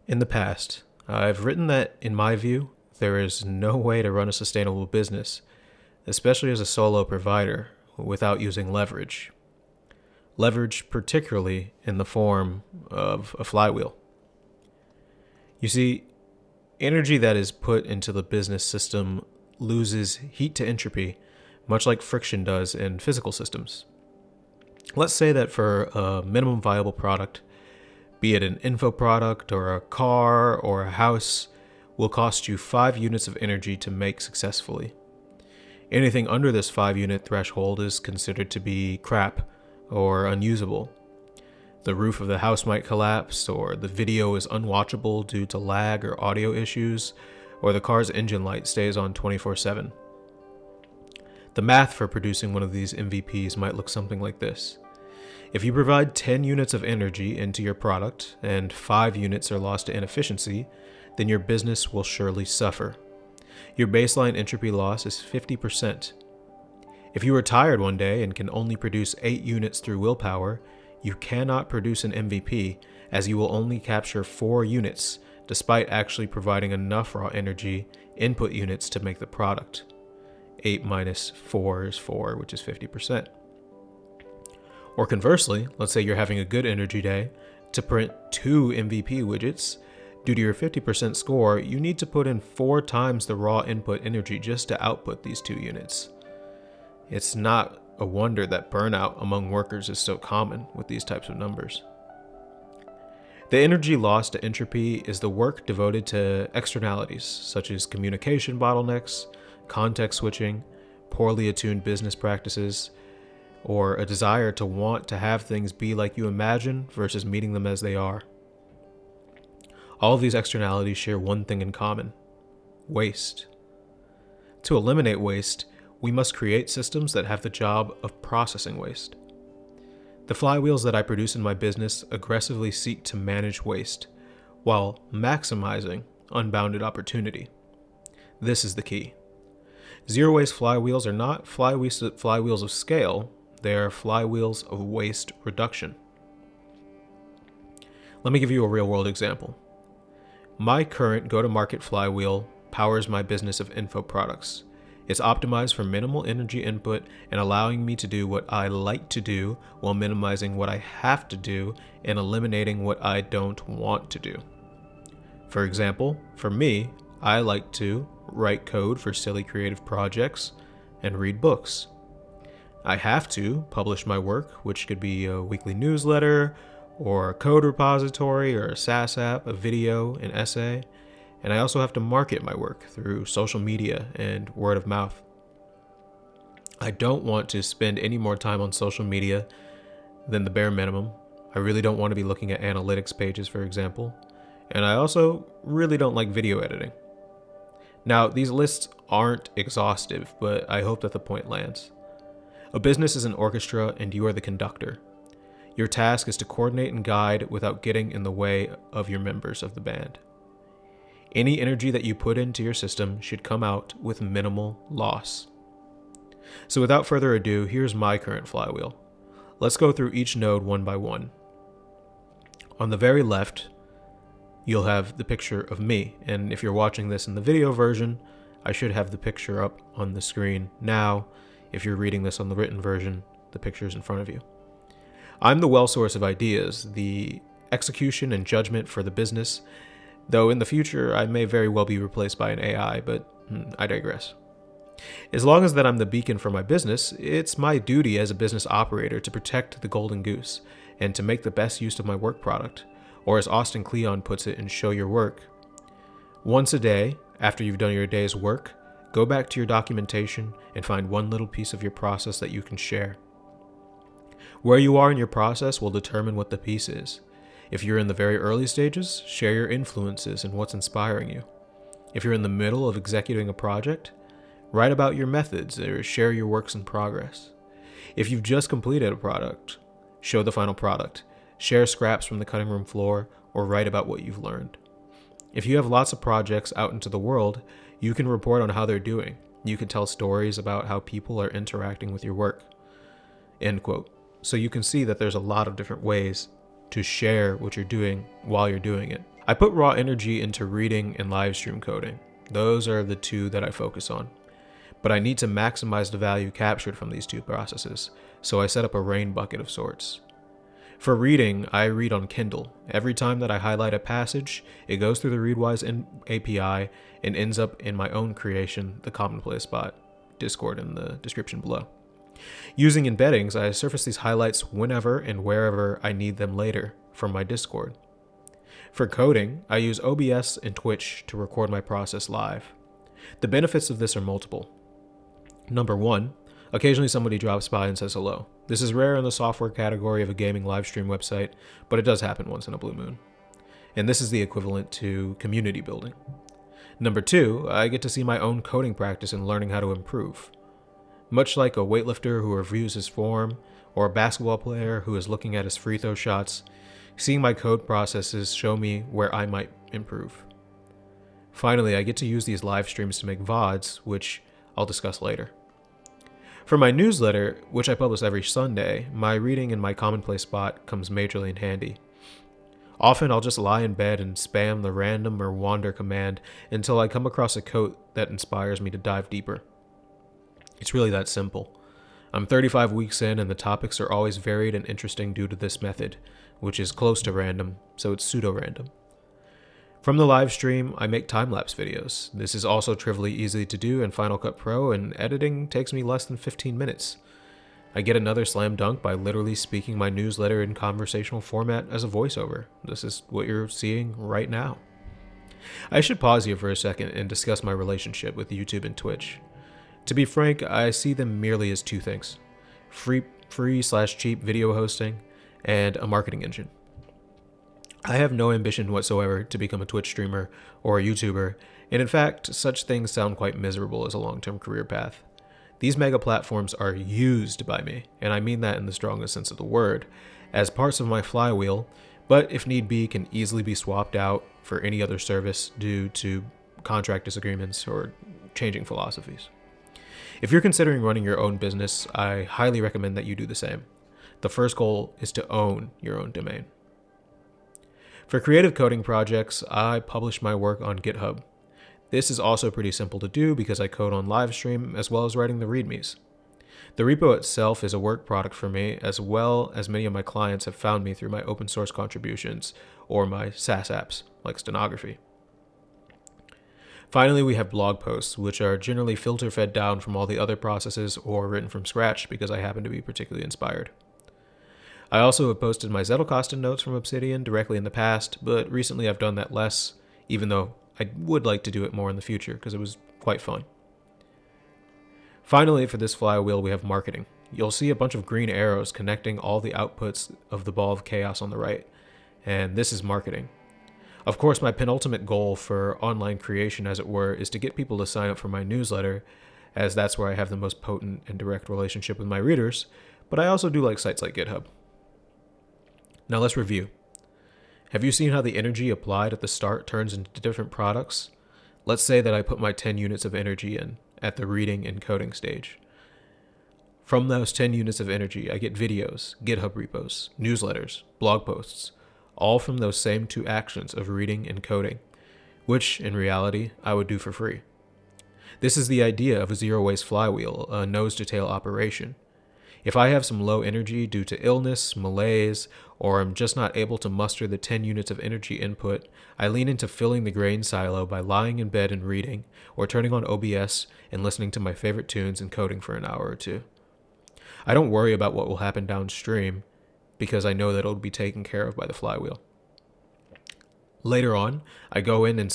In the past, I've written that, in my view, there is no way to run a sustainable business, especially as a solo provider, without using leverage. Leverage, particularly in the form of a flywheel. You see, energy that is put into the business system loses heat to entropy, much like friction does in physical systems. Let's say that for a minimum viable product, be it an info product or a car or a house, will cost you 5 units of energy to make successfully. Anything under this 5 unit threshold is considered to be crap or unusable. The roof of the house might collapse, or the video is unwatchable due to lag or audio issues, or the car's engine light stays on 24/7. The math for producing one of these MVPs might look something like this. If you provide 10 units of energy into your product and 5 units are lost to inefficiency, then your business will surely suffer. Your baseline entropy loss is 50%. If you are tired one day and can only produce 8 units through willpower, you cannot produce an MVP, as you will only capture 4 units, despite actually providing enough raw energy input units to make the product. 8 minus 4 is 4, which is 50%. Or conversely, let's say you're having a good energy day. To print 2 MVP widgets, due to your 50% score, you need to put in 4 times the raw input energy just to output these 2 units. It's not a wonder that burnout among workers is so common with these types of numbers. The energy lost to entropy is the work devoted to externalities, such as communication bottlenecks, context switching, poorly attuned business practices, or a desire to want to have things be like you imagine versus meeting them as they are. All of these externalities share one thing in common: waste. To eliminate waste, we must create systems that have the job of processing waste. The flywheels that I produce in my business aggressively seek to manage waste while maximizing unbounded opportunity. This is the key. Zero waste flywheels are not flywheels of scale, they are flywheels of waste reduction. Let me give you a real world example. My current go-to-market flywheel powers my business of info products. It's optimized for minimal energy input and allowing me to do what I like to do while minimizing what I have to do and eliminating what I don't want to do. For example, for me, I like to write code for silly creative projects and read books. I have to publish my work, which could be a weekly newsletter or a code repository or a SaaS app, a video, an essay. And I also have to market my work through social media and word of mouth. I don't want to spend any more time on social media than the bare minimum. I really don't want to be looking at analytics pages, for example. And I also really don't like video editing. Now, these lists aren't exhaustive, but I hope that the point lands. A business is an orchestra and you are the conductor. Your task is to coordinate and guide without getting in the way of your members of the band. Any energy that you put into your system should come out with minimal loss. So without further ado, here's my current flywheel. Let's go through each node one by one. On the very left, you'll have the picture of me, and if you're watching this in the video version, I should have the picture up on the screen now. If you're reading this on the written version, the picture is in front of you. I'm the well source of ideas, the execution and judgment for the business, though in the future I may very well be replaced by an AI, but I digress. As long as that I'm the beacon for my business, it's my duty as a business operator to protect the golden goose and to make the best use of my work product, or as Austin Kleon puts it in Show Your Work. Once a day, after you've done your day's work, go back to your documentation and find one little piece of your process that you can share. Where you are in your process will determine what the piece is. If you're in the very early stages, share your influences and what's inspiring you. If you're in the middle of executing a project, write about your methods or share your works in progress. If you've just completed a product, show the final product, share scraps from the cutting room floor, or write about what you've learned. If you have lots of projects out into the world, you can report on how they're doing. You can tell stories about how people are interacting with your work. End quote. So you can see that there's a lot of different ways to share what you're doing while you're doing it. I put raw energy into reading and live stream coding. Those are the two that I focus on. But I need to maximize the value captured from these two processes, so I set up a rain bucket of sorts. For reading, I read on Kindle. Every time that I highlight a passage, it goes through the Readwise API and ends up in my own creation, the Commonplace Bot, Discord in the description below. Using embeddings, I surface these highlights whenever and wherever I need them later from my Discord. For coding, I use OBS and Twitch to record my process live. The benefits of this are multiple. Number one, occasionally somebody drops by and says hello. This is rare in the software category of a gaming live stream website, but it does happen once in a blue moon. And this is the equivalent to community building. Number two, I get to see my own coding practice and learning how to improve. Much like a weightlifter who reviews his form, or a basketball player who is looking at his free throw shots, seeing my code processes show me where I might improve. Finally, I get to use these live streams to make VODs, which I'll discuss later. For my newsletter, which I publish every Sunday, my reading and my Commonplace Bot comes majorly in handy. Often I'll just lie in bed and spam the random or wander command until I come across a quote that inspires me to dive deeper. It's really that simple. I'm 35 weeks in and the topics are always varied and interesting due to this method, which is close to random, so it's pseudo-random. From the live stream, I make time-lapse videos. This is also trivially easy to do in Final Cut Pro, and editing takes me less than 15 minutes. I get another slam dunk by literally speaking my newsletter in conversational format as a voiceover. This is what you're seeing right now. I should pause here for a second and discuss my relationship with YouTube and Twitch. To be frank, I see them merely as two things: free/cheap video hosting and a marketing engine. I have no ambition whatsoever to become a Twitch streamer or a YouTuber, and in fact, such things sound quite miserable as a long-term career path. These mega platforms are used by me, and I mean that in the strongest sense of the word, as parts of my flywheel, but if need be, can easily be swapped out for any other service due to contract disagreements or changing philosophies. If you're considering running your own business, I highly recommend that you do the same. The first goal is to own your own domain. For creative coding projects, I publish my work on GitHub. This is also pretty simple to do because I code on livestream as well as writing the readmes. The repo itself is a work product for me, as well as many of my clients have found me through my open source contributions or my SaaS apps like Stenography. Finally, we have blog posts, which are generally filter fed down from all the other processes or written from scratch because I happen to be particularly inspired. I also have posted my Zettelkasten notes from Obsidian directly in the past, but recently I've done that less, even though I would like to do it more in the future because it was quite fun. Finally, for this flywheel, we have marketing. You'll see a bunch of green arrows connecting all the outputs of the ball of chaos on the right, and this is marketing. Of course, my penultimate goal for online creation, as it were, is to get people to sign up for my newsletter, as that's where I have the most potent and direct relationship with my readers, but I also do like sites like GitHub. Now let's review. Have you seen how the energy applied at the start turns into different products? Let's say that I put my 10 units of energy in at the reading and coding stage. From those 10 units of energy, I get videos, GitHub repos, newsletters, blog posts, all from those same two actions of reading and coding, which, in reality, I would do for free. This is the idea of a zero-waste flywheel, a nose-to-tail operation. If I have some low energy due to illness, malaise, or I'm just not able to muster the 10 units of energy input, I lean into filling the grain silo by lying in bed and reading, or turning on OBS and listening to my favorite tunes and coding for an hour or two. I don't worry about what will happen downstream, because I know that it'll be taken care of by the flywheel. Later on, I go into the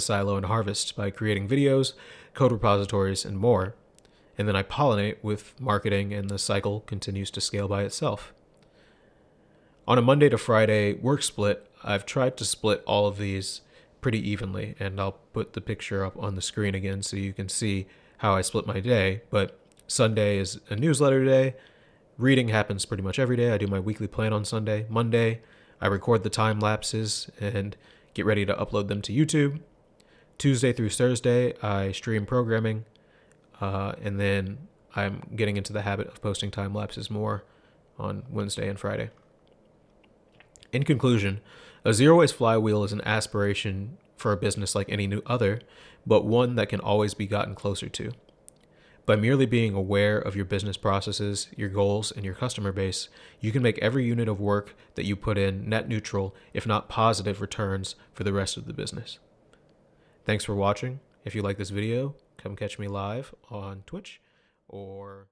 silo and harvest by creating videos, code repositories, and more. And then I pollinate with marketing, and the cycle continues to scale by itself. On a Monday to Friday work split, I've tried to split all of these pretty evenly, and I'll put the picture up on the screen again so you can see how I split my day. But Sunday is a newsletter day. Reading happens pretty much every day. I do my weekly plan on Sunday. Monday, I record the time lapses and get ready to upload them to YouTube. Tuesday through Thursday, I stream programming. And then I'm getting into the habit of posting time lapses more on Wednesday and Friday. In conclusion, A zero-waste flywheel is an aspiration for a business like any new other, but one that can always be gotten closer to. By merely being aware of your business processes, your goals, and your customer base, you can make every unit of work that you put in net neutral, if not positive returns for the rest of the business. Thanks for watching. If you like this video, come catch me live on Twitch or